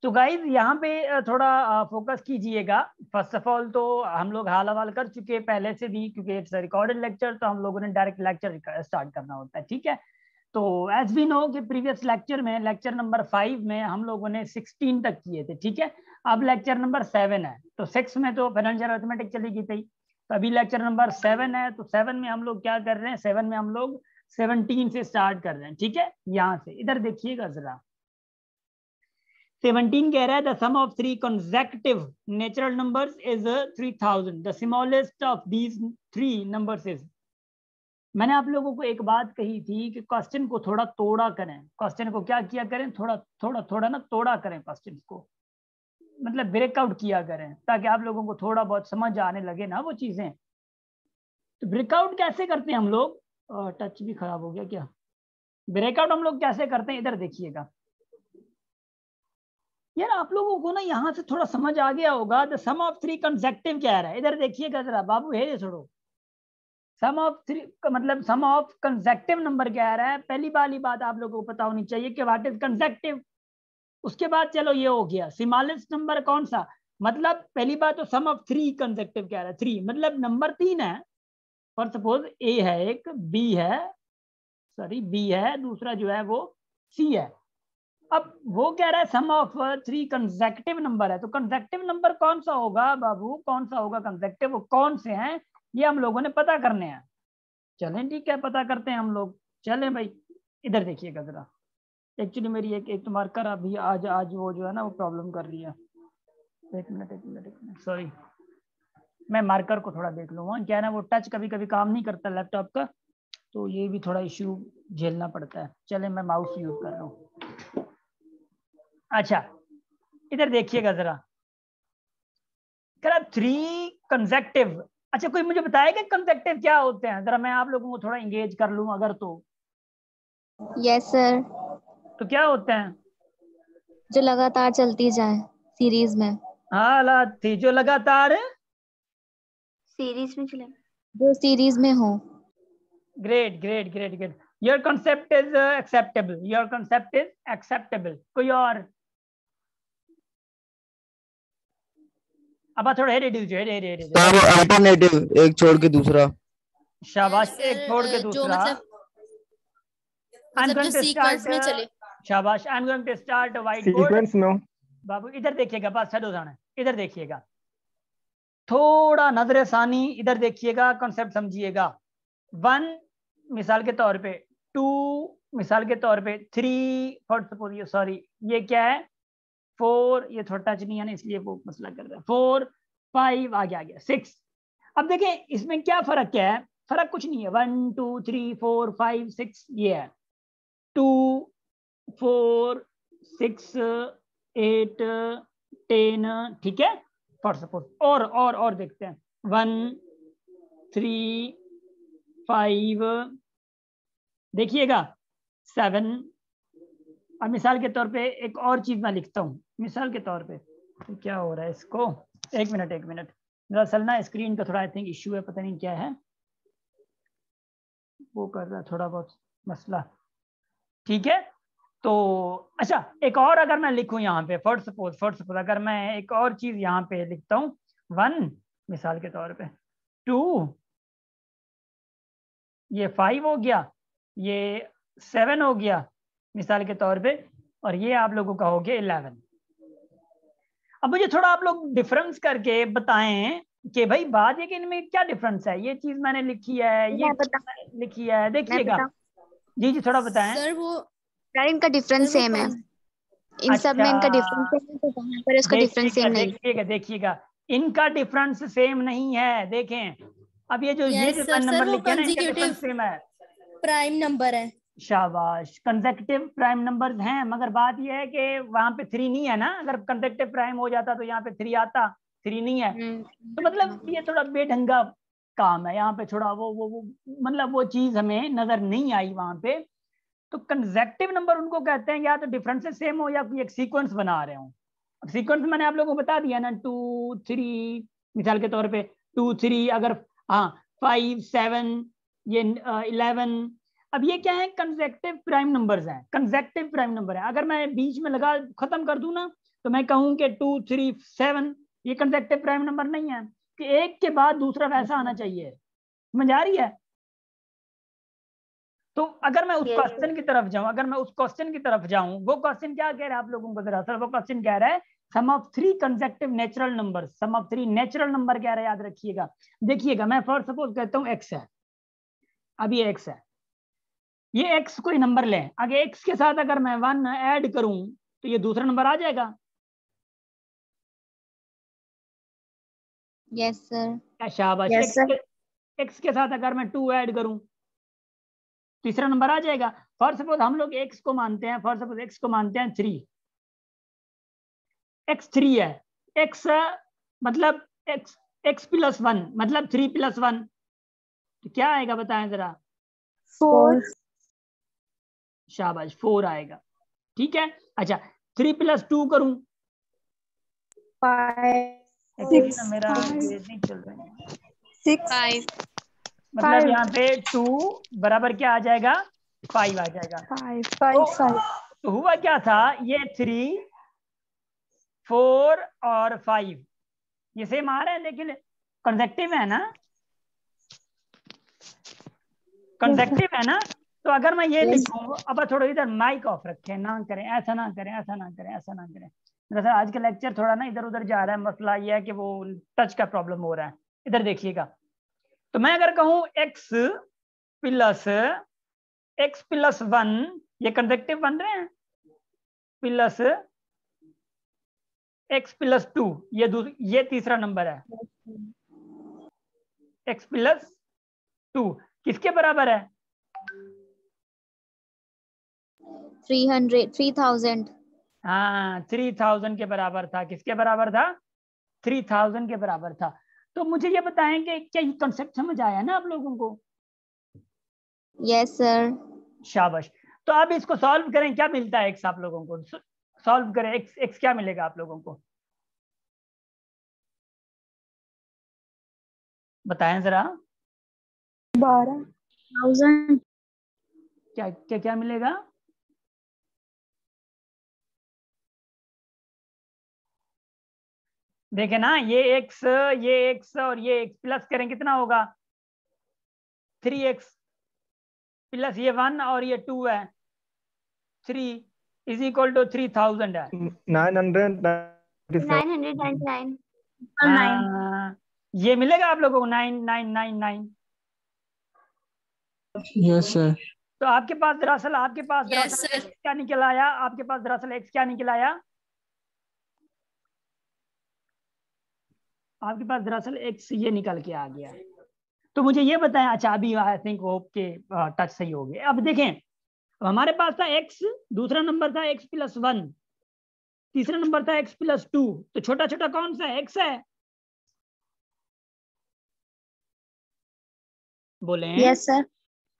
तो गाइज यहाँ पे थोड़ा फोकस कीजिएगा। फर्स्ट ऑफ ऑल तो हम लोग हाल हवाल कर चुके हैं पहले से भी, क्योंकि इट्स रिकॉर्डेड लेक्चर, तो हम लोगों ने डायरेक्ट लेक्चर स्टार्ट करना होता है, ठीक है। तो एज वी नो कि प्रीवियस लेक्चर में, लेक्चर नंबर 5 में हम लोगों ने 16 तक किए थे, ठीक है। अब लेक्चर नंबर 7 है, तो 6 में तो फाइनेंशियल अरिथमेटिक चली गई थी, तो अभी लेक्चर नंबर 7 है। तो 7 में हम लोग क्या कर रहे हैं, 7 में हम लोग 17 से स्टार्ट कर रहे हैं, ठीक है। यहाँ से इधर देखिएगा जरा, 17 कह रहा है the sum of 3 consecutive natural numbers is 3000, the smallest of these 3 numbers is। मैंने आप लोगों को एक बात कही थी कि क्वेश्चन को थोड़ा तोड़ा करें, क्वेश्चन को क्या किया करें, थोड़ा थोड़ा थोड़ा ना तोड़ा करें क्वेश्चन को, मतलब ब्रेकआउट किया करें, ताकि आप लोगों को थोड़ा बहुत समझ आने लगे ना वो चीजें। तो ब्रेकआउट कैसे करते हैं हम लोग, टच भी खराब हो गया क्या, ब्रेकआउट हम लोग कैसे करते हैं, इधर देखिएगा यार। आप लोगों को ना यहाँ से थोड़ा समझ आ गया होगा। द सम ऑफ 3 कंसेक्टिव क्या है, इधर देखिएगा जरा बाबू, है छोड़ो। सम ऑफ 3 मतलब सम ऑफ कंसेक्टिव नंबर क्या रहा है, पहली वाली बात आप लोगों को पता होनी चाहिए कि व्हाट इज कंसेक्टिव। उसके बाद चलो ये हो गया स्मॉलेस्ट नंबर कौन सा, मतलब पहली बात तो सम ऑफ 3 कंसेक्टिव क्या रहा है, 3 मतलब नंबर 3 है। फॉर सपोज ए है एक, बी है, सॉरी बी है, दूसरा जो है वो सी है। अब वो कह रहा है सम ऑफ 3 कंसेक्टिव नंबर है, तो कंसेक्टिव नंबर कौन सा होगा बाबू, कौन सा होगा कंसेक्टिव, वो कौन से हैं ये हम लोगों ने पता करने हैं। चलें ठीक है, पता करते हैं हम लोग, चलें भाई। इधर देखिएगा जरा, एक्चुअली मेरी एक तो मार्कर अभी आज वो जो है ना वो प्रॉब्लम कर रही है। एक मिनट सॉरी, मैं मार्कर को थोड़ा देख लूँगा, क्या है ना वो टच कभी कभी काम नहीं करता लैपटॉप का, तो ये भी थोड़ा इश्यू झेलना पड़ता है। चले मैं माउस यूज कर रहा हूँ। अच्छा इधर देखिएगा जरा, कह 3 कंसेक्टिव। अच्छा कोई मुझे बताएगा कंसेक्टिव क्या होते हैं, जरा मैं आप लोगों को थोड़ा इंगेज कर लूं अगर तो। Yes sir. तो क्या होते हैं, जो लगातार चलती जाए सीरीज में। हालात थी जो लगातार सीरीज में चले, जो सीरीज में हो। Great great great great, your concept is acceptable, your concept is acceptable. कोई और, अब थोड़ा अल्टरनेटिव, एक छोड़ के दूसरा। शाबाश, एक छोड़ के दूसरा। I'm going to start, शाबाश, I'm going to start a whiteboard। Sequence में बाबू इधर देखिएगा, बस छो, इधर देखिएगा, थोड़ा नजर सानी, इधर देखिएगा, कॉन्सेप्ट समझिएगा। 1 मिसाल के तौर पे, 2 मिसाल के तौर पे, 3 फॉर सपोज ये, सॉरी ये क्या है 4, ये थोड़ा टच नहीं है ना इसलिए वो मसला कर रहा है। 4 5 आ गया 6। अब देखें इसमें क्या फर्क क्या है, फर्क कुछ नहीं है। 1 2 3 4 5 6 ये है, 2 4 6 8 10, ठीक है फॉर सपोज। और देखते हैं 1 3 5, देखिएगा 7। अब मिसाल के तौर पे एक और चीज मैं लिखता हूँ, मिसाल के तौर पे, तो क्या हो रहा है इसको, एक मिनट दरअसल ना स्क्रीन का थोड़ा आई थिंक इश्यू है, पता नहीं क्या है वो कर रहा है थोड़ा बहुत मसला, ठीक है। तो अच्छा एक और अगर मैं लिखूं यहाँ पे, फॉर सपोज अगर मैं एक और चीज यहाँ पे लिखता हूँ 1 मिसाल के तौर पे, 2 ये 5 हो गया, ये 7 हो गया मिसाल के तौर पे, और ये आप लोगों का हो गया 11। अब मुझे थोड़ा आप लोग डिफरेंस करके बताएं कि भाई बात है कि इनमें क्या डिफरेंस है, ये चीज मैंने लिखी है, ये लिखी है, देखिएगा जी थोड़ा बताएं सर। वो सर इनका डिफरेंस सेम है, इन सब में इनका डिफरेंस सेम है, तो कहां पर इसका डिफरेंस सेम नहीं। देखिएगा इनका डिफरेंस सेम नहीं है। देखें अब ये जो नंबर लिखे ना, इनका डिफरेंस सेम है, प्राइम नंबर है। शाबाश, कंसेक्टिव प्राइम नंबर्स हैं, मगर बात यह है कि वहां पे 3 नहीं है ना। अगर कंसेक्टिव प्राइम हो जाता तो यहाँ पे 3 आता, 3 नहीं है, तो मतलब ये थोड़ा बेढंगा काम है यहाँ पे, थोड़ा वो मतलब वो चीज हमें नजर नहीं आई वहां पे। तो कंसेक्टिव नंबर उनको कहते हैं या तो डिफरेंसेस सेम हो या कोई एक सीक्वेंस बना रहे हो। अब सीक्वेंस मैंने आप लोगों को बता दिया ना, 2 3 मिसाल के तौर पे 2 3, अगर हाँ 5 7 ये 11। अब ये क्या है, कंसेक्टिव प्राइम नंबर्स हैं, कंसेक्टिव प्राइम नंबर है। अगर मैं बीच में लगा खत्म कर दूं ना तो मैं कहूँ कि 2 3 7 ये कंसेक्टिव प्राइम नंबर नहीं है, कि एक के बाद दूसरा वैसा आना चाहिए। समझ आ रही है? तो अगर मैं उस क्वेश्चन की तरफ जाऊं, वो क्वेश्चन क्या कह रहा है आप लोगों को, दरअसल वो क्वेश्चन कह रहा है sum of 3 consecutive natural number, sum of 3 natural number कह रहा है, याद रखिएगा। देखिएगा, मैं फॉर सपोज कहता हूँ x है, अब ये x है, ये x कोई नंबर लें, अगर x के साथ अगर मैं 1 ऐड करूं तो ये दूसरा नंबर आ जाएगा। Yes sir. शाबाश। Yes sir. x के साथ अगर मैं 2 ऐड करूं तीसरा नंबर आ जाएगा। फॉर सपोज हम लोग x को मानते हैं, 3, x 3 है, x मतलब x + 1 मतलब 3 + 1, तो क्या आएगा बताएं जरा? 4। शाबाश, 4 आएगा। ठीक है, अच्छा 3 + 2 करूं 5। मेरा ये नहीं चल रहा है, 6 मतलब यहाँ पे 2 बराबर क्या आ जाएगा? 5 आ जाएगा। 5 तो हुआ क्या था, ये 3 4 और 5 ये सेम आ रहे हैं, लेकिन कंसेक्टिव है ना, कंसेक्टिव है ना। तो अगर मैं ये लिखूं, अब थोड़ा इधर माइक ऑफ रखें, ना करें, ऐसा ना करें, ऐसा ना करें, ऐसा ना करें। जैसे आज का लेक्चर थोड़ा ना इधर उधर जा रहा है, मसला ये है कि वो टच का प्रॉब्लम हो रहा है। इधर देखिएगा, तो मैं अगर कहूं x + 1, ये कंसेक्टिव बन रहे हैं, प्लस x + 2, ये तीसरा नंबर है, x + 2 किसके बराबर है? 3000। हाँ, 3000 के बराबर था। किसके बराबर था? 3000 के बराबर था। तो मुझे ये बताएं कि क्या ये कॉन्सेप्ट समझ आया ना आप लोगों को? Yes sir. शाबाश। तो अब इसको सॉल्व करें, क्या मिलता है x आप लोगों को? सॉल्व करें, x क्या मिलेगा आप लोगों को, बताएं जरा। 12,000। क्या क्या क्या मिलेगा? देखे ना, ये x और ये x प्लस करें कितना होगा? 3x प्लस ये 1 और ये 2 है, 3 = 3000 है। 999। हाँ, ये मिलेगा आप लोगों को 9999। Yes sir. तो आपके पास दरअसल Yes, sir. x क्या निकल आया? आपके पास दरअसल x क्या निकल आया? आपके पास दरअसल x ये निकल के आ गया। तो मुझे ये बताएं, अच्छा अभी आई थिंक होप के टच सही हो गए। अब देखें, हमारे पास था x, दूसरा नंबर था x + 1, तीसरा नंबर था x + 2, तो छोटा छोटा कौन सा है? x है, बोले? Yes sir.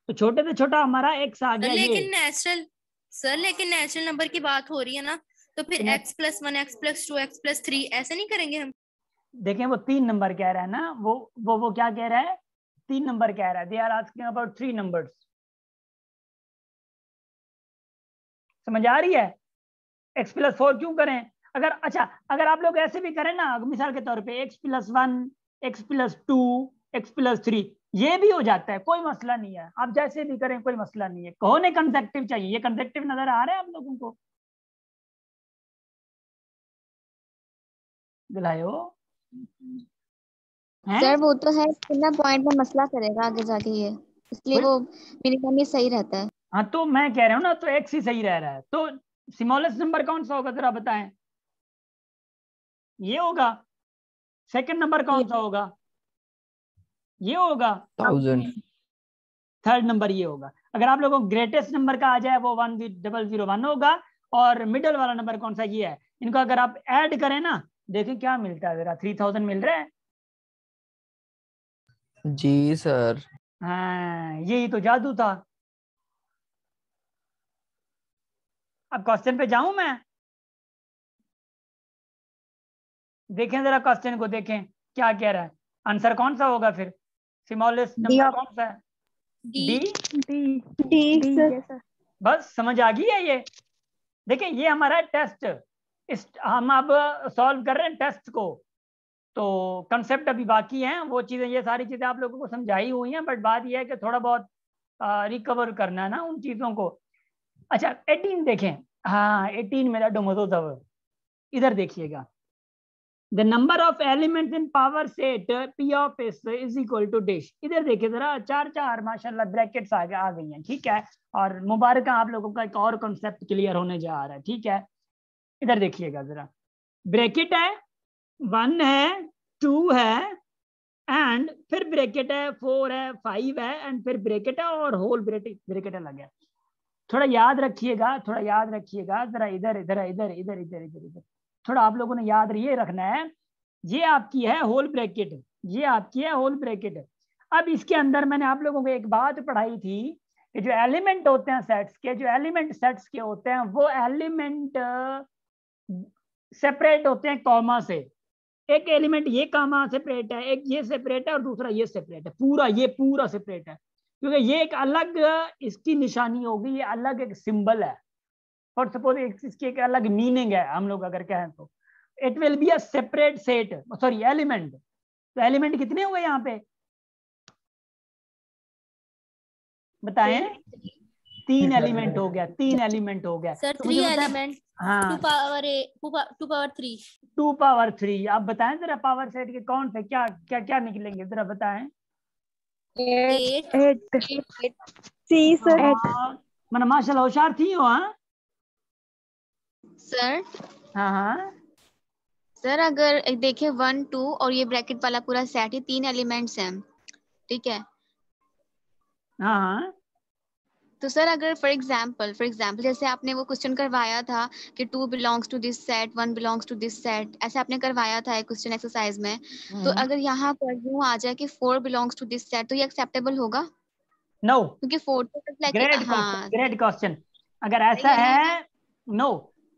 तो छोटे से छोटा हमारा x आ गया। लेकिन ये नेचुरल नंबर की बात हो रही है ना, तो फिर x + 1, x + 2, x + 3 ऐसे नहीं करेंगे हम? देखें, वो 3 नंबर कह रहा है ना, वो क्या कह रहा है? 3 नंबर कह रहा है। They are asking about 3 numbers. समझ आ रही है? x + 4 क्यों करें? अगर आप लोग ऐसे भी करें ना, मिसाल के तौर पे x + 1, x + 2, x + 3, ये भी हो जाता है, कोई मसला नहीं है। आप जैसे भी करें कोई मसला नहीं है। कहो नहीं कंसेक्टिव चाहिए, ये कंसेक्टिव नजर आ रहा है आप लोगों को? दिलायो सर वो तो है, कितना पॉइंट में मसला करेगा आगे जाके ये, इसलिए वो मिनिमम ही सही रहता है। हाँ, तो मैं कह रहा हूँ ना, तो x ही सही रह रहा है। तो स्मॉलेस्ट नंबर कौन सा होगा जरा बताएं? ये होगा। सेकंड नंबर कौन सा होगा? ये होगा। 1000। थर्ड नंबर ये होगा। अगर आप लोगों को ग्रेटेस्ट नंबर का आ जाए वो 1001 होगा। और मिडल वाला नंबर कौन सा? ये है। इनको अगर आप ऐड करें ना, देखिए क्या मिलता है जरा। 3000 मिल रहा है। जी सर। हाँ, यही तो जादू था। अब क्वेश्चन पे जाऊं मैं? देखें जरा क्वेश्चन को, देखें क्या कह रहा है। आंसर कौन सा होगा फिर? स्मॉलेस्ट नंबर कौन सा है? डी। D sir. बस समझ आ गई है ये। देखें, ये हमारा टेस्ट। हम अब सॉल्व कर रहे हैं टेस्ट को, तो कंसेप्ट अभी बाकी हैं, वो चीज़ें, ये सारी चीज़ें आप लोगों को समझाई हुई हैं, बट बात ये है कि थोड़ा बहुत रिकवर करना है ना उन चीज़ों को। अच्छा 18 देखें, हाँ 18 मेरा डोमोदो दव, इधर देखिएगा, the number of elements in power set P of S is equal to dish. इधर देखिए जरा, 4 माशाल्लाह ब्रैकेट्स आ गई हैं, ठीक है, और मुबारक आप लोगों का एक और कॉन्सेप्ट क्लियर होने जा रहा है, ठीक है। इधर देखिएगा जरा, ब्रैकेट है, 1 है, 2 है, एंड फिर ब्रैकेट है, 4 है, 5 है, एंड फिर ब्रैकेट है और होल ब्रैकेट लग गया। थोड़ा याद रखिएगा, थोड़ा याद रखिएगा जरा, इधर इधर इधर इधर इधर इधर इधर, थोड़ा आप लोगों ने याद ये रखना है, ये आपकी है होल ब्रैकेट, ये आपकी है होल ब्रैकेट। अब इसके अंदर मैंने आप लोगों को एक बात पढ़ाई थी कि जो एलिमेंट होते हैं सेट्स के, जो एलिमेंट सेट्स के होते हैं, वो एलिमेंट सेपरेट होते हैं कॉमा से। एक एलिमेंट ये कॉमा सेपरेट है, एक ये सेपरेट है, और दूसरा ये सेपरेट है, पूरा ये पूरा सेपरेट है, क्योंकि ये एक अलग इसकी निशानी होगी, ये अलग एक सिंबल है, फॉर सपोज इसकी एक अलग मीनिंग है, हम लोग अगर कहें तो it will be a separate set, sorry element. तो एलिमेंट कितने हुए यहाँ पे बताएं? 3 एलिमेंट हो गया, 3 एलिमेंट हो गया सर, तो 3 एलिमेंट, हाँ 2 पावर 3। 2 पावर 3। आप बताएं जरा पावर सेट के कौन से क्या क्या क्या निकलेंगे, जरा बताएं। 8 सी सर। मैंने माशाल्लाह होशियार थी हो। हाँ सर हाँ सर अगर देखे 1 2 और ये ब्रैकेट वाला पूरा सेट ही 3 एलिमेंट्स हैं, ठीक है। हाँ हाँ तो सर अगर फॉर एग्जाम्पल जैसे आपने वो क्वेश्चन करवाया था कि 2 belongs to this set, 1 belongs to this set, ऐसे आपने करवाया था एक क्वेश्चन एक्सरसाइज में, तो अगर यहाँ पर यूं आ जाए कि 4 बिलोंग्स टू दिस सेट, तो ये एक्सेप्टेबल होगा? नो, क्योंकि 4 तो ग्रेट हाँ ग्रेट क्वेश्चन। अगर ऐसा सही है है नो,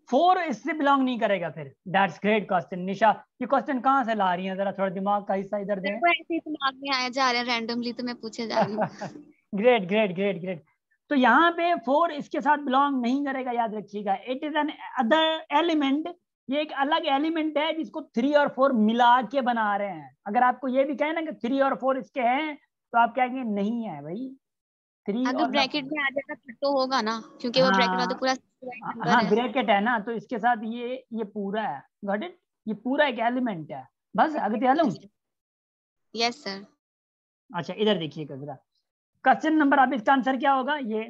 4 इससे बिलोंग नहीं करेगा फिर। That's great question. निशा ये क्वेश्चन कहाँ से ला रही है, जरा थोड़ा दिमाग का हिस्सा इधर मेरे दें। को ऐसे ही दिमाग में आया जा रहा है रैंडमली, तो मैं पूछे जा रही हूँ। Great great great great. तो यहाँ पे 4 इसके साथ बिलोंग नहीं करेगा, याद रखिएगा। It is an other element, ये एक अलग एलिमेंट है जिसको 3 और 4 मिला के बना रहे हैं। अगर आपको ये भी कहे ना कि 3 और 4 इसके हैं, तो आप कहेंगे नहीं है भाई, 3 अगर और ना 4। ब्रैकेट में आ जाएगा फिर तो होगा ना, क्योंकि वो ब्रैकेट वाला तो हाँ पूरा नंबर हाँ है। ब्रैकेट है ना, तो इसके साथ ये पूरा है, गॉट इट, ये पूरा एक एलिमेंट है। बस आगे चलूं? Yes sir. अच्छा इधर देखिएगा जरा, क्वेश्चन नंबर, अब इसका आंसर क्या होगा ये।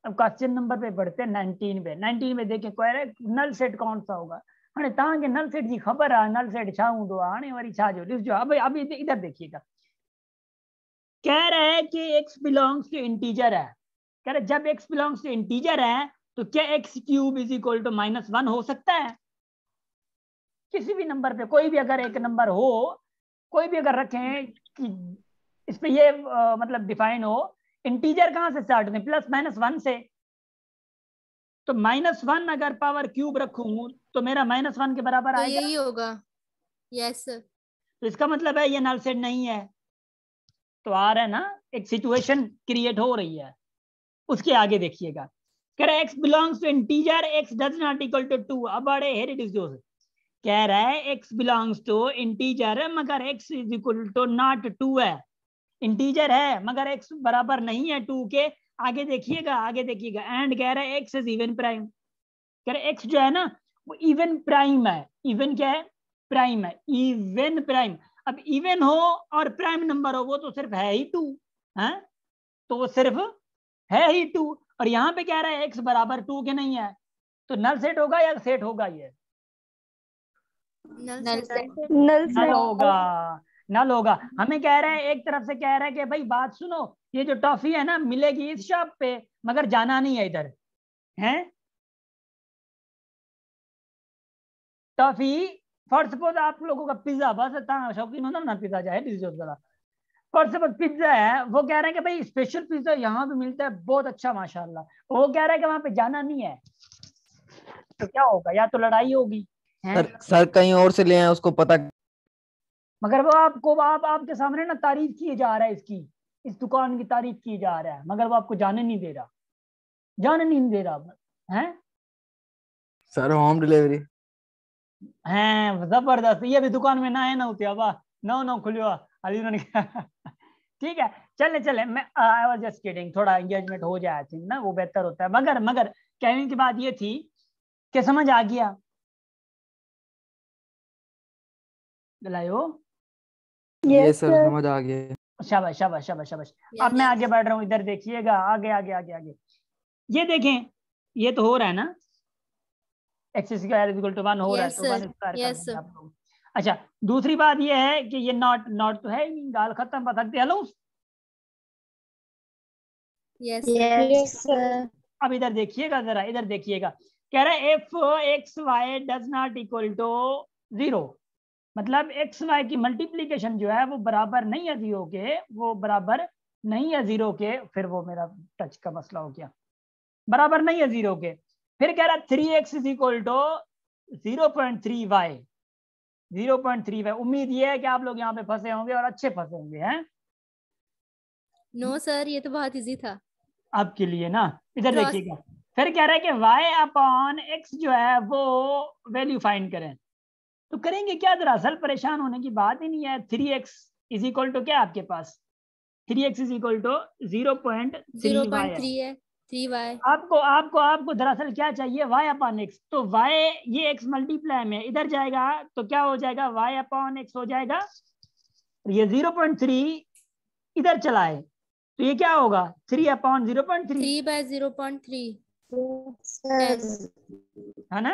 अब क्वेश्चन नंबर पे बढ़ते हैं 19 पे। 19 में देखें कोई नल सेट कौन सा होगा। हाँ तव्हांखे नल सेट की खबर है, नल सेट छा हूंदो आहे, हाणे वरी छा जो ॾिसजो। अब इधर देखिएगा, कह रहा है कि x बिलोंग्स टू इंटीजर है। कह रहा है जब x बिलोंग्स टू इंटीजर है तो क्या x cube is equal to -1 हो सकता है? किसी भी नंबर पे कोई भी अगर एक नंबर हो, कोई भी अगर रखें कि इस पे ये मतलब डिफाइन हो, इंटीजर कहां से स्टार्ट होते हैं, +-1 से। तो -1 अगर पावर क्यूब रखूं तो मेरा -1 के बराबर तो आएगा। यही होगा। Yes sir. तो इसका मतलब है ये नल सेट नहीं है। तो आ रहा है ना, एक सिचुएशन क्रिएट हो रही है। उसके आगे देखिएगा, कह रहा है x belongs to integer, x does not equal to 2। अब बड़े हेर इट इज जोस, कह रहा है x बिलोंग्स टू इंटीजर मगर x is equal to not 2 है। इंटीजर है मगर x बराबर नहीं है 2 के। आगे देखिएगा, आगे देखिएगा, एंड कह रहा है x इज इवन प्राइम। कह रहा है x जो है ना वो इवन प्राइम है। इवन क्या है? प्राइम है, इवन प्राइम। अब इवन हो और प्राइम नंबर हो, वो तो सिर्फ है ही 2 है, तो वो सिर्फ है ही 2। और यहाँ पे कह रहा है x बराबर 2 के नहीं है, तो नल सेट होगा या सेट होगा? ये नल होगा, नल होगा। हमें कह रहा है, एक तरफ से कह रहा है कि भाई बात सुनो, ये जो टॉफी है ना मिलेगी इस शॉप पे, मगर जाना नहीं है इधर है। टॉफी फॉर सपोज आप लोगों का पिज्जा, बस शौकीन होना ना पिज्जा जाए फॉर सपोज पिज्जा है, वो कह रहे हैं कि भाई स्पेशल पिज्जा यहाँ पे मिलता है बहुत अच्छा माशाल्लाह, वो कह रहा है कि वहां पे जाना नहीं है, तो क्या होगा? या तो लड़ाई होगी है, सर कहीं और से ले आए उसको पता। मगर वो आपको आपके सामने ना तारीफ किए जा रहा है, इसकी इस दुकान की तारीफ की जा रहा है, मगर वो आपको जाने नहीं दे रहा, जाने नहीं दे रहा है। Sir home delivery. हैं जबरदस्त, ये भी दुकान में ना है ना होती अब नौ खुलियो अभी उन्होंने ठीक है चले चले, मैं आई वाज जस्ट किडिंग, थोड़ा एंगेजमेंट हो जाए आई थिंक ना, वो बेहतर होता है। मगर कहने की बात ये थी कि समझ आ गया दिलायो। ये सर समझ आ गया। शाबाश शाबाश शाबाश शाबाश। अब मैं आगे बढ़ रहा हूँ, इधर देखिएगा, आगे आगे आगे आगे ये देखें, ये तो हो रहा है ना, एक्स स्क्वायर इक्वल टू 1 हो रहा है, तो 1 स्क्वायर कर देंगे आप लोग। अच्छा दूसरी बात ये है कि ये नॉट तो है ही, गाल खत्म बता सकते। Hello yes sir. अब इधर देखिएगा जरा, इधर देखिएगा, कह रहा है if x y does not equal to 0, मतलब एक्स वाई की मल्टीप्लीकेशन जो है वो बराबर नहीं है 0 के, वो बराबर नहीं है 0 के, फिर वो मेरा टच का मसला हो गया, बराबर नहीं है 0 के। फिर कह रहा है 3x is equal to 0.3y, 0.3y। उम्मीद ये है कि आप लोग यहाँ पे फंसे होंगे और अच्छे फंसे होंगे हैं। नो सर ये तो बहुत इजी था आपके लिए ना, इधर देखिएगा, फिर कह रहा है कि y अपॉन x जो है वो वैल्यू फाइंड करें, तो करेंगे क्या, दरअसल परेशान होने की बात ही नहीं है। 3x इज इक्वल टू क्या आपके पास, 3x is equal to 0.3y है। 3y आपको आपको आपको दरअसल क्या चाहिए, y अपॉन x, तो y ये x मल्टीप्लाई में इधर जाएगा तो क्या हो जाएगा, y अपॉन x हो जाएगा, ये 0.3 इधर चला है तो ये क्या होगा 3 अपॉन 0.3, 3/0.3 है ना।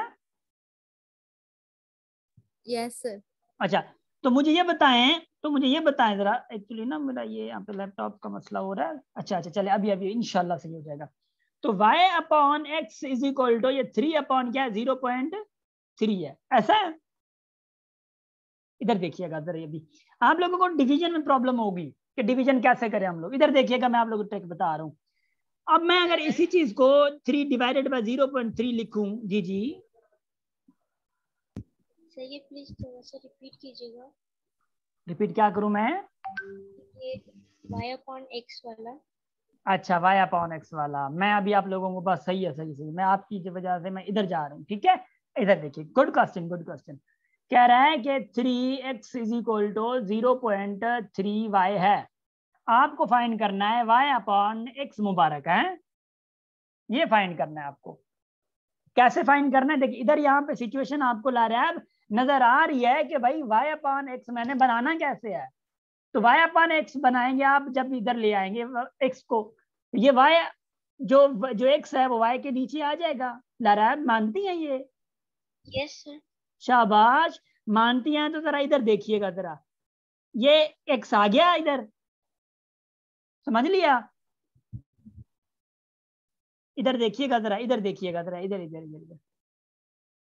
Yes sir. अच्छा तो मुझे ये बताएं जरा, एक्चुअली ना मेरा ये यहाँ पे लैपटॉप का मसला हो रहा है। अच्छा चले अभी इंशाल्लाह सही हो जाएगा। तो y upon x is equal to ये 3 अपॉन क्या है 0.3 है, ऐसा है। इधर देखिएगा जरा, ये भी आप लोगों को डिवीजन में प्रॉब्लम होगी कि डिवीजन कैसे करें हम लोग। इधर देखिएगा मैं आप लोगों को ट्रिक बता रहा हूँ। अब मैं अगर इसी चीज को 3 डिवाइडेड बाय 0.3 लिखूं, जी सर ये प्लीज थोड़ा सा रिपीट कीजिएगा। रिपीट क्या करूं मैं, ये y अपॉन x वाला। अच्छा y अपॉन एक्स वाला, मैं अभी आप लोगों को बस सही है, मैं आपकी वजह से मैं इधर जा रहा हूँ, ठीक है। इधर देखिए, गुड क्वेश्चन कह रहा है कि 3x is equal to 0.3y है। आपको फाइंड करना है y अपॉन एक्स मुबारक है, ये फाइंड करना है आपको। कैसे फाइंड करना है, देखिए इधर यहाँ पे सिचुएशन आपको ला रहा है, अब नजर आ रही है कि भाई y अपॉन एक्स मैंने बनाना कैसे है, तो y अपॉन एक्स बनाएंगे आप जब इधर ले आएंगे x को, ये y जो x है वो y के नीचे आ जाएगा। लारा मानती हैं ये? Yes sir. शाबाश, मानती हैं तो जरा इधर देखिएगा जरा, ये x आ गया इधर, समझ लिया। इधर देखिएगा जरा, इधर इधर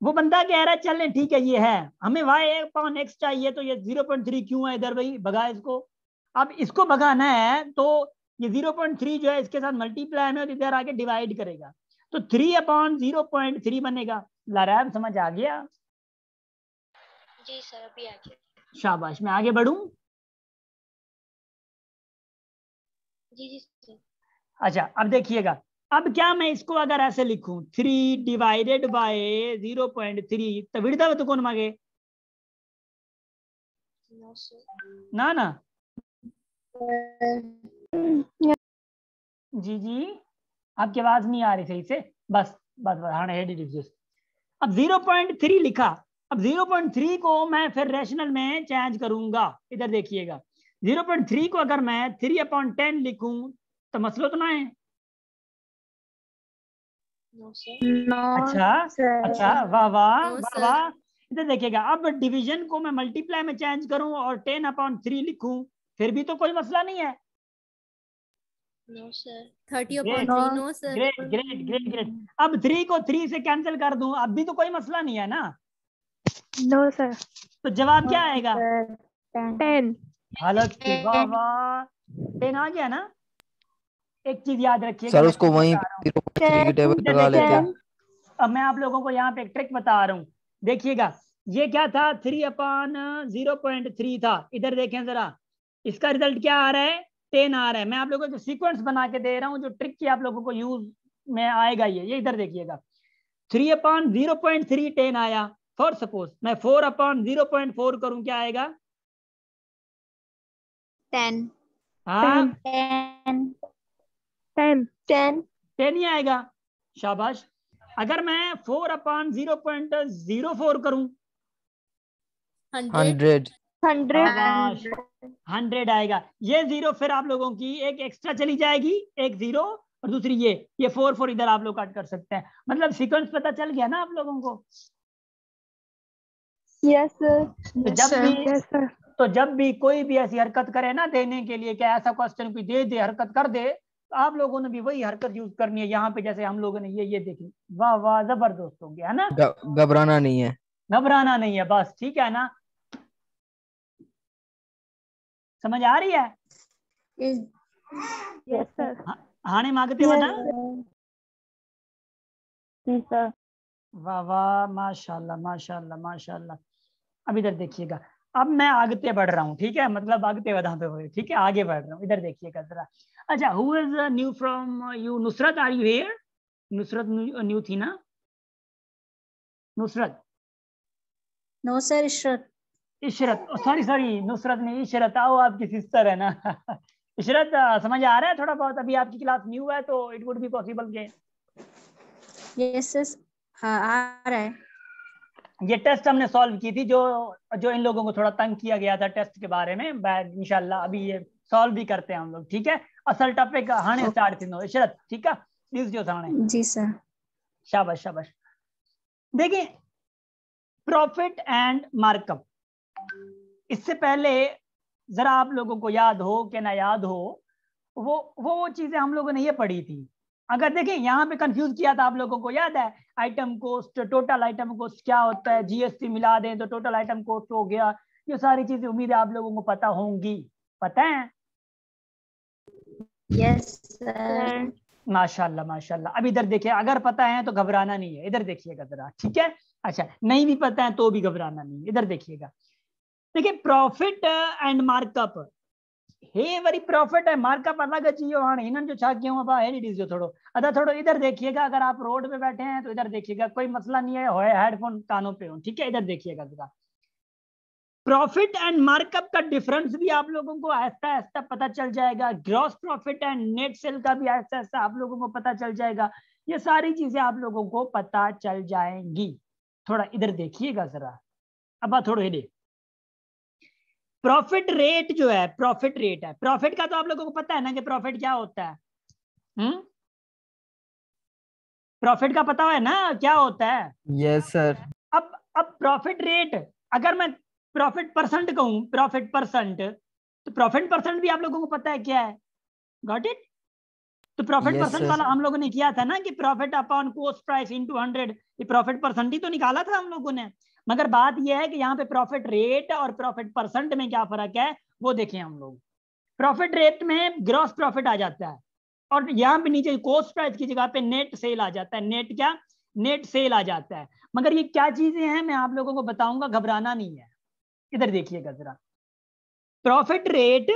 वो बंदा कह रहा है चलें ठीक है ये है, हमें y अपॉन एक्स चाहिए, तो ये 0.3 क्यों है इधर भाई, भगा इसको। अब इसको भगाना है तो ये 0.3 जो है इसके साथ मल्टीप्लाई में, तो इधर आके डिवाइड करेगा, तो 3 अपॉन 0.3 बनेगा। लाराब समझ आ गया? जी सर अभी आ गया। शाबाश, मैं आगे बढ़ूं? जी सर। अच्छा अब देखिएगा, अब क्या मैं इसको अगर ऐसे लिखूं 3 डिवाइडेड बाय 0.3 तो विड़ता तो कौन मांगे? No sir. ना जी आपकी आवाज नहीं आ रही सही से, बस अब 0.3 लिखा, अब 0.3 को मैं फिर रैशनल में चेंज करूंगा। इधर देखिएगा 0.3 को अगर मैं 3/10 लिखूं तो मसला तो ना है। No sir. अच्छा वाह। इधर देखिएगा, अब डिवीजन को मैं मल्टीप्लाई में चेंज करूं और 10/3 लिखूं फिर भी तो कोई मसला नहीं है। No sir. 30/3 no sir. Great. अब 3 को 3 से कैंसिल कर दूं, अब भी तो कोई मसला नहीं है ना। No sir. तो जवाब क्या आएगा? 10। हालत की वाह 10 आ गया ना। एक चीज याद रखिएगा, सर मैं उसको वहीं 0.3 की टेबल लगा लेते हैं। अब मैं आप लोगों को यहाँ पे एक ट्रिक बता रहा हूँ, देखिएगा ये क्या था 3/0.3 था, इधर देखें जरा इसका रिजल्ट क्या आ रहा है 10 आ रहा है। मैं आप लोगों को सीक्वेंस बना के दे रहा हूँ जो ट्रिक की आप लोगों को यूज में आएगा, ये इधर देखिएगा 3/0.3 10 आया, फॉर सपोज मैं 4/0.4 करूं, क्या आएगा? 10 हाँ 10 10 ही आएगा। शाबाश। अगर मैं 4/0.04 करूं, 100 शाबाश 100 आएगा। ये 0 फिर आप लोगों की एक एक्स्ट्रा चली जाएगी, एक 0 और दूसरी ये 4 इधर आप लोग कट कर सकते हैं। मतलब सीक्वेंस पता चल गया ना आप लोगों को? यस सर तो जब भी कोई भी ऐसी हरकत करे ना देने के लिए, क्या ऐसा क्वेश्चन कोई दे हरकत कर दे, तो आप लोगों ने भी वही हरकत यूज करनी है। यहाँ पे जैसे हम लोगों ने ये देखी, वाह वाह जबरदस्त हो गया है ना। घबराना नहीं है, घबराना नहीं है, बस ठीक है ना। समझ आ रही है? यस सर हाने मांगते बना। वाह वाह माशाल्लाह माशाल्लाह माशाल्लाह। अब इधर देखिएगा, अब मैं आगे बढ़ रहा हूँ, ठीक है, मतलब आगे बढ़ाते हुए, ठीक है, आगे बढ़ रहा हूँ। इधर देखिएगा जरा। अच्छा, who is new from you? Nusrat, are you here? Nusrat new थी ना? Nusrat? No sir, Ishrat. Ishrat, sorry Nusrat नहीं, इशरत। आओ, आपकी सिस्टर है ना। इशरत, समझ आ रहा है थोड़ा बहुत? अभी आपकी क्लास न्यू है तो इट वुड बी पॉसिबल के यस सर, हाँ आ रहा है। ये टेस्ट हमने सॉल्व की थी, जो इन लोगों को थोड़ा तंग किया गया था टेस्ट के बारे में। इंशाल्लाह अभी ये सॉल्व भी करते हैं हम लोग, ठीक है। असल टॉपिक हाने स्टार्ट थी नो इशरत, ठीक है। प्लीज जो सामने। जी सर। शाबाश शाबाश। देखिए, प्रॉफिट एंड मार्कअप, इससे पहले जरा आप लोगों को याद हो कि ना याद हो, वो चीजें हम लोगों ने ये पढ़ी थी। अगर देखें, यहाँ पे कंफ्यूज किया था आप लोगों को, याद है? Item cost, total item cost क्या होता है, जीएसटी मिला दें तो टोटल आइटम कोस्ट हो गया। ये सारी चीजें उम्मीद है आप लोगों को पता होंगी, पता है? Yes sir. माशाल्लाह माशाल्लाह। अब इधर देखिए, अगर पता है तो घबराना नहीं है, इधर देखिएगा जरा, ठीक है। अच्छा, नहीं भी पता है तो भी घबराना नहीं है, इधर देखिएगा। देखिए, प्रॉफिट एंड मार्कअप, हे वरी प्रॉफिट है, मार्कअप अलग चाहिए हाणे इन्हनि जो छा कयूं बा हेॾी ॾिसजो थोड़ो। अदा थोड़ो इधर देखिएगा, अगर आप रोड पे बैठे हैं तो इधर देखिएगा, कोई मसला नहीं है, होए हेडफोन कानों पे हो, ठीक है। इधर देखिएगा जरा, प्रॉफिट एंड मार्कअप का डिफरेंस भी आप लोगों को आहिस्ता आहिस्ता पता चल जाएगा। Gross profit and net cell का भी आहिस्ता आहिस्ता आप लोगों को पता चल जाएगा। ये सारी चीजें आप लोगों को पता चल जाएंगी। थोड़ा इधर देखिएगा जरा, अब थोड़ा इधर। प्रॉफिट रेट जो है, प्रॉफिट रेट है, प्रॉफिट का तो आप लोगों को पता है ना कि प्रॉफिट क्या होता है। प्रॉफिट का पता है ना क्या होता है? Yes sir. अब प्रॉफिट रेट, अगर मैं प्रॉफिट परसेंट कहूं, प्रॉफिट परसेंट, तो प्रॉफिट परसेंट भी आप लोगों को पता है क्या है? Got it? तो प्रॉफिट Yes, परसेंट sir. वाला हम लोगों ने किया था ना कि profit upon cost price into 100, ये प्रॉफिट परसेंट ही तो निकाला था हम लोगों ने। मगर बात यह है कि यहाँ पे प्रॉफिट रेट और प्रॉफिट परसेंट में क्या फर्क है वो देखें हम लोग। प्रॉफिट रेट में ग्रॉस प्रॉफिट आ जाता है, और यहाँ पे नीचे कॉस्ट प्राइस की जगह पे नेट सेल आ जाता है। नेट क्या? नेट सेल आ जाता है। मगर ये क्या चीजें हैं मैं आप लोगों को बताऊंगा, घबराना नहीं है। इधर देखिएगा जरा, प्रॉफिट रेट,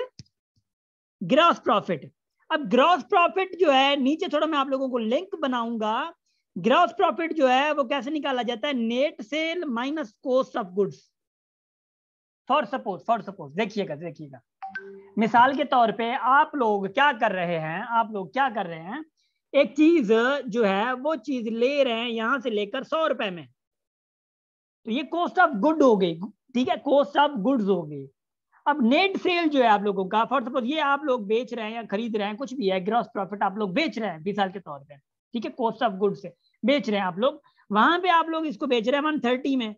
ग्रॉस प्रॉफिट। अब ग्रॉस प्रॉफिट जो है, नीचे थोड़ा मैं आप लोगों को लिंक बनाऊंगा। ग्रॉस प्रॉफिट जो है वो कैसे निकाला जाता है? Net cell minus cost of goods. For suppose देखिएगा, मिसाल के तौर पे आप लोग क्या कर रहे हैं, एक चीज जो है वो चीज ले रहे हैं यहां से लेकर 100 रुपए में, तो ये कॉस्ट ऑफ गुड हो गई, ठीक है, कॉस्ट ऑफ गुड्स हो गई। अब नेट सेल जो है आप लोगों का, फॉर सपोज ये आप लोग बेच रहे हैं या खरीद रहे हैं, कुछ भी है, ग्रॉस प्रॉफिट आप लोग बेच रहे हैं मिसाल के तौर पे, ठीक है, कॉस्ट ऑफ गुड्स से बेच रहे हैं आप लोग, वहां पे आप लोग इसको बेच रहे हैं 130 में।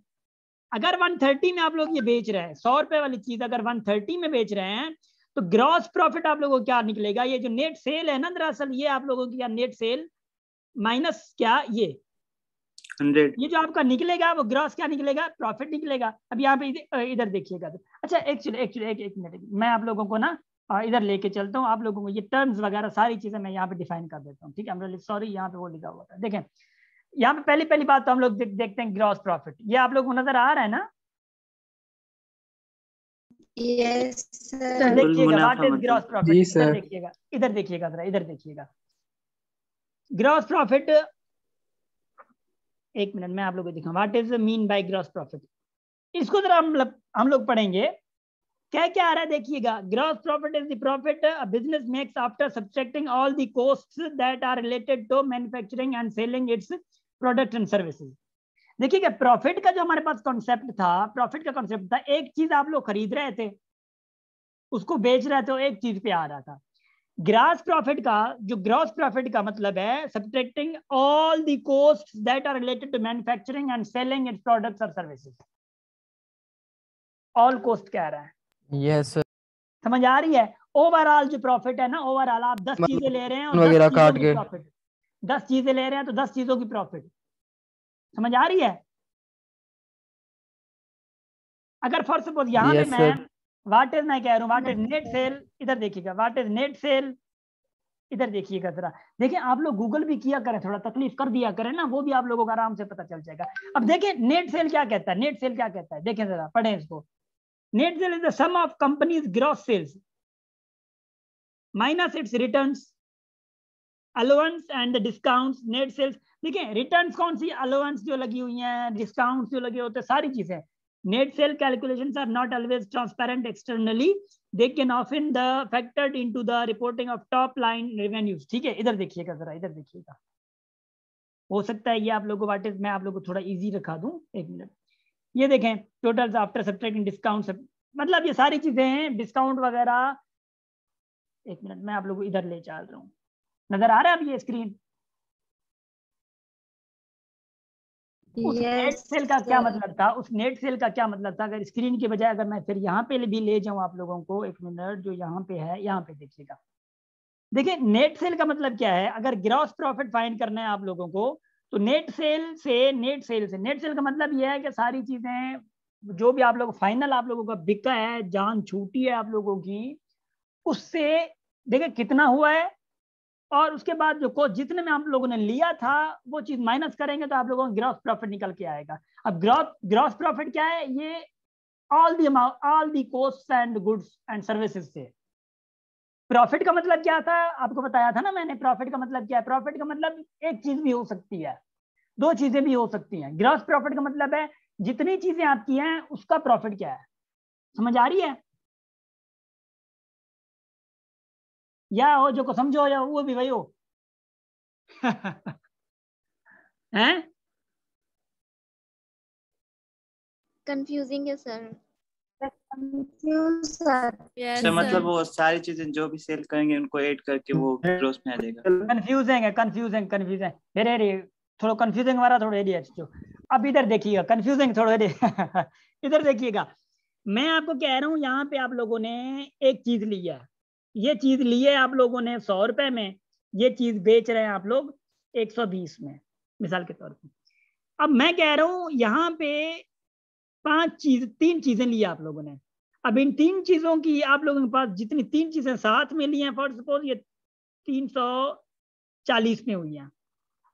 अगर 130 में आप लोग ये बेच रहे हैं, 100 रुपए वाली चीज अगर 130 में बेच रहे हैं, तो ग्रॉस प्रॉफिट आप लोगों को क्या निकलेगा? ये जो नेट सेल है ना, दरअसल ये आप लोगों की क्या नेट सेल माइनस क्या, ये 100, ये जो आपका निकलेगा वो ग्रॉस क्या निकलेगा? प्रॉफिट निकलेगा। अब यहाँ पे इधर देखिएगा। अच्छा, एक्चुअली एक मिनट, मैं आप लोगों को ना इधर लेके चलता हूँ, आप लोगों को ये टर्म्स वगैरह सारी चीजें मैं यहाँ पे डिफाइन कर देता हूँ, ठीक है। सॉरी, यहाँ पे वो लिखा हुआ था, देखें यहाँ पे पहली बात तो हम लोग देखते हैं ग्रॉस प्रॉफिट। ये आप लोगों को नजर आ रहा है ना? यस तो देखिएगा, व्हाट इज ग्रॉस प्रॉफिट? जी सर। इधर देखिएगा जरा, इधर देखिएगा। ग्रॉस प्रॉफिट एक मिनट मैं आप लोगों को दिखाऊं what is mean by gross profit. इसको जरा हम लोग पढ़ेंगे क्या क्या आ रहा है देखिएगा। Gross profit is the profit a business makes after subtracting all the costs that are related to manufacturing and selling its product and services. देखिएगा प्रॉफिट का जो हमारे पास कॉन्सेप्ट था, प्रॉफिट का कॉन्सेप्ट था एक चीज आप लोग खरीद रहे थे उसको बेच रहे थे, एक चीज पे आ रहा था। ग्रॉस प्रॉफिट का जो ग्रॉस प्रॉफिट का मतलब है subtracting all the costs that are related to manufacturing and selling its products और सर्विसेज। ऑल कॉस्ट कह रहा है। Yes sir. समझ आ रही है? ओवरऑल जो प्रॉफिट है ना, ओवरऑल आप 10 चीजें ले रहे हैं और 10 वगैरह चीजों काट की के। प्रॉफिट, 10 चीजें ले रहे हैं तो 10 चीजों की प्रॉफिट। समझ आ रही है? अगर फॉर सपोज यहाँ पे Yes, मैं sir. व्हाट इज मैं कह रहा हूँ व्हाट इज नेट सेल, इधर देखिएगा व्हाट इज नेट सेल, इधर देखिएगा जरा। देखिए आप लोग गूगल भी किया करें, थोड़ा तकलीफ कर दिया करें ना, वो भी आप लोगों को आराम से पता चल जाएगा। अब देखिए नेट सेल क्या कहता है, नेट सेल क्या कहता है देखें जरा, पढ़ें इसको। Net sale is the sum of company's gross sales minus its returns allowance and discounts. Net sales देखिए रिटर्न्स कौन सी, अलाउंस जो लगी हुई हैं, डिस्काउंट्स जो लगे होते हैं, सारी चीजें। Net sale calculations are not always transparent externally. They can often the factored into the reporting of top line revenues. ठीक है, इधर देखिएगा जरा, इधर देखिएगा। हो सकता है ये आप लोगों को मैं आप लोगों को थोड़ा इजी रखा दूं, एक मिनट। ये देखें टोटल्स आफ्टर सब्ट्रैक्टिंग डिस्काउंट, मतलब ये सारी चीजें हैं डिस्काउंट वगैरह। एक मिनट मैं आप लोगों को इधर ले चल रहा हूँ, नजर आ रहा है अब ये स्क्रीन? उस नेट सेल का क्या मतलब था, उस नेट सेल का क्या मतलब था? अगर स्क्रीन के बजाय अगर मैं फिर यहाँ पे भी ले जाऊं आप लोगों को, एक मिनट जो यहाँ पे है, यहाँ पे देखिएगा। देखिए नेट सेल का मतलब क्या है, अगर ग्रॉस प्रॉफिट फाइंड करना है आप लोगों को तो नेट सेल का मतलब यह है कि सारी चीजें जो भी आप लोग फाइनल आप लोगों का बिका है, जान छूटी है आप लोगों की, उससे देखिए कितना हुआ है और उसके बाद जो कोस्ट जितने में आप लोगों ने लिया था वो चीज माइनस करेंगे तो आप लोगों को ग्रॉस प्रॉफिट निकल के आएगा। अब ग्रॉस प्रॉफिट क्या है? ये all the cost and goods and services से। प्रॉफिट का मतलब क्या था आपको बताया था ना मैंने, प्रॉफिट का मतलब क्या है? प्रॉफिट का मतलब एक चीज भी हो सकती है, दो चीजें भी हो सकती हैं। ग्रॉस प्रॉफिट का मतलब है जितनी चीजें आपकी हैं उसका प्रॉफिट क्या है। समझ आ रही है? या हो जो को समझो या वो भी वही हो हैं? कंफ्यूजिंग है सर। Yes, सर मतलब sir. वो सारी चीजें जो भी सेल करेंगे उनको ऐड करके वो ग्रोस में आ जाएगा। कंफ्यूजिंग मेरे थोड़ा कंफ्यूजिंग हमारा थोड़ा एरिया जो। अब इधर देखिएगा कंफ्यूजिंग थोड़ा इधर देखिएगा, मैं आपको कह रहा हूँ यहाँ पे आप लोगों ने एक चीज ली है, ये चीज ली है आप लोगों ने 100 रुपए में, ये चीज बेच रहे हैं आप लोग 120 में मिसाल के तौर पे। अब मैं कह रहा हूँ यहाँ पे 3 चीजें ली आप लोगों ने। अब इन 3 चीजों की आप लोगों के पास जितनी 3 चीजें साथ में ली हैं, फॉर सपोज ये 340 में हुई हैं,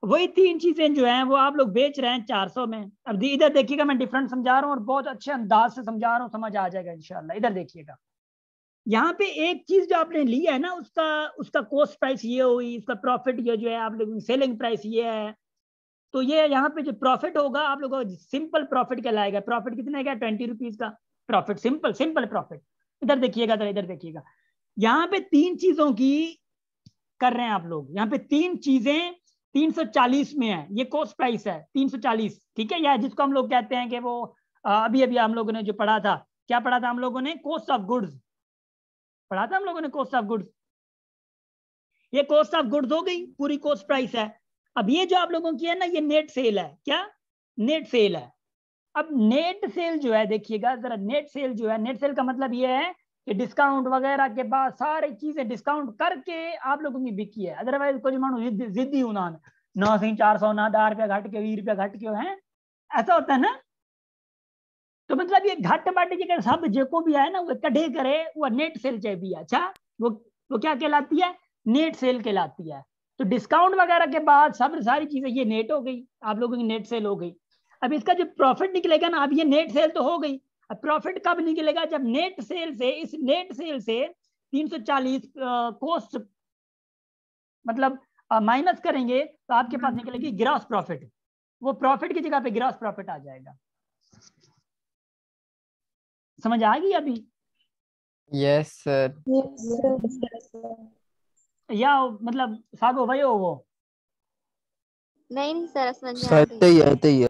वही 3 चीजें जो हैं वो आप लोग बेच रहे हैं 400 में। अब इधर देखिएगा मैं डिफरेंट समझा रहा हूँ और बहुत अच्छे अंदाज से समझा रहा हूँ, समझ आ जाएगा इंशाल्लाह। इधर देखिएगा यहाँ पे एक चीज जो आपने ली है ना उसका कॉस्ट प्राइस ये हुई, उसका प्रॉफिट ये जो है आप लोगों की सेलिंग प्राइस ये है, तो ये यहाँ पे जो प्रॉफिट होगा आप लोगों को सिंपल प्रॉफिट कहलाएगा। प्रॉफिट कितने का? 20 रुपीज का प्रॉफिट, सिंपल प्रॉफिट। इधर देखिएगा तो इधर देखिएगा यहाँ पे 3 चीजों की कर रहे हैं आप लोग, यहाँ पे 3 चीजें 340 में है, ये कॉस्ट प्राइस है 340, ठीक है। या जिसको हम लोग कहते हैं कि वो अभी हम लोगों ने जो पढ़ा था, क्या पढ़ा था हम लोगों ने? कॉस्ट ऑफ गुड्स पढ़ा था हम लोगों ने, कॉस्ट ऑफ गुड्स। ये कॉस्ट ऑफ गुड्स हो गई, पूरी कॉस्ट प्राइस है। अब ये जो आप लोगों की है ना ये नेट सेल है, क्या नेट सेल है। अब नेट सेल जो है देखिएगा जरा, नेट सेल जो है, नेट सेल का मतलब ये है कि डिस्काउंट वगैरह के बाद सारी चीजें डिस्काउंट करके आप लोगों की बिकी है। अदरवाइज कुछ मानो जिद्दी उन्होंने 9 से 400 ना 10 रुपया घट के 20 रुपया घट के है, ऐसा होता है ना। तो मतलब ये घट बट के सब जो भी है ना वो कढ़े करे वो नेट सेल चाहिए। अच्छा वो क्या कहलाती है? नेट सेल कहलाती है। तो डिस्काउंट वगैरह के बाद सब सारी चीजें ये नेट हो गई, आप लोगों की नेट सेल हो गई। अब इसका जो प्रॉफिट निकलेगा ना, अब ये नेट सेल तो हो गई, अब प्रॉफिट कब निकलेगा? जब नेट सेल से, इस नेट सेल से 340 कॉस्ट मतलब माइनस करेंगे तो आपके पास निकलेगी ग्रॉस प्रॉफिट। वो प्रॉफिट की जगह पे ग्रॉस प्रॉफिट आ जाएगा। समझ आ गई अभी? Yes sir. या मतलब सागो भयो वो नहीं सर समझ में आ सर गई। ही है।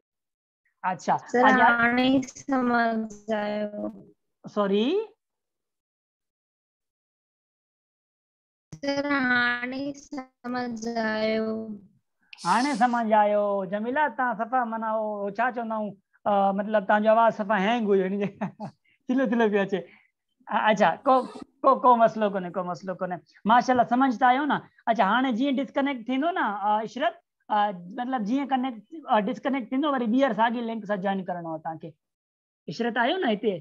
अच्छा सर हाणे समझ आयो। सॉरी सर हाणे समझ आयो। हाणे समझ आयो। जमीला ता सफ़ा मना वो छा चवंदा आहियूं मतलब तव्हांजो आवाज़ सफ़ा हैंग हुई हिन जे चिलो चिलो पियो अचे। अच्छा को मसलो कोन्हे, को मसलो कोन्हे, माशाल्लाह समझ त आयो न। अच्छा हाणे जीअं डिस्कनेक्ट थींदो न इशरत मतलब जीअं कनेक्ट डिस्कनेक्ट थींदो वरी ॿीहर साॻी लिंक सां जॉइन करणो आहे तव्हांखे। इशरत आयो न हिते?